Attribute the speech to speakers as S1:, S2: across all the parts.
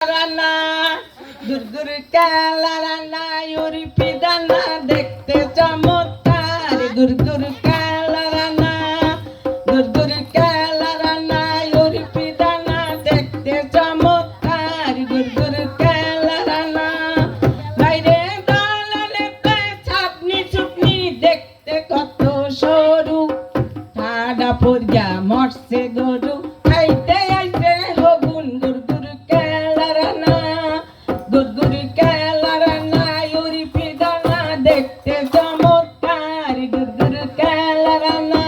S1: রানা গুরগুর কালা রানা ইউরি পিদানা দেখতে চমৎকার গুরগুর কালা রানা গুরগুর কালা রানা ইউরি পিদানা দেখতে চমৎকার গুরগুর কালা রানা বাইরে দালানে ছাপনি চুপনি দেখতে কত সরু ঠাডা পড়িয়া মরছে গরু আইতে আইতে হগুন গুরগুর কালা রানা গুরগুর কালা রানা ইউরি পিদানা দেখতে চমৎকার গুরগুর কালা রানা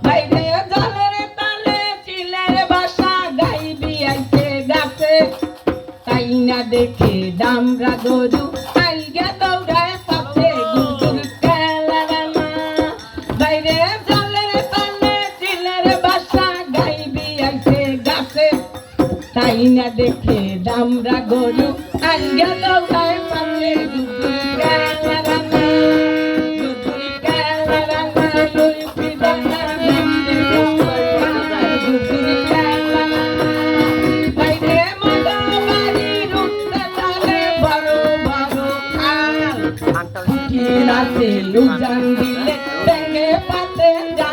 S1: বাইরে জলের তালে চিলের বাসা গাইবি আইতে গাছে তাই না দেখে দামরা গরু আইগা দৌড়ায় পাছে গুরগুর কালা রানা বাইরে জলের তালে চিলের বাসা গাইবি আইতে গাছে তাই না দেখে দামরা গরু আইগা দৌড়ায় পাছে গুরগুর কালা রানা গুরগুর কালা রানা লই পিদানা দেখতে চমৎকার গুরগুর কালা রানা বাইরে মদা বাড়ি রুখতে তালে বড় বড় খাল নাচে লুজান দিলে ভেঙে পাতে যা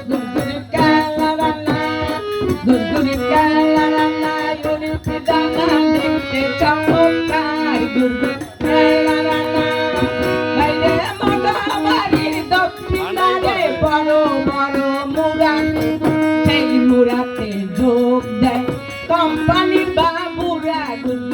S1: গুরগুর কালা রানা গুরগুর কালা রানা ইউরি পিদানা দেখতে চমৎকার গুরগুর কালা রানা বাইরে মদা বাড়ির দক্ষিণারে বড় বড় মুরা সেই মুরাতে যোগ দেয় কোম্পানির বাবুরা গুরগুর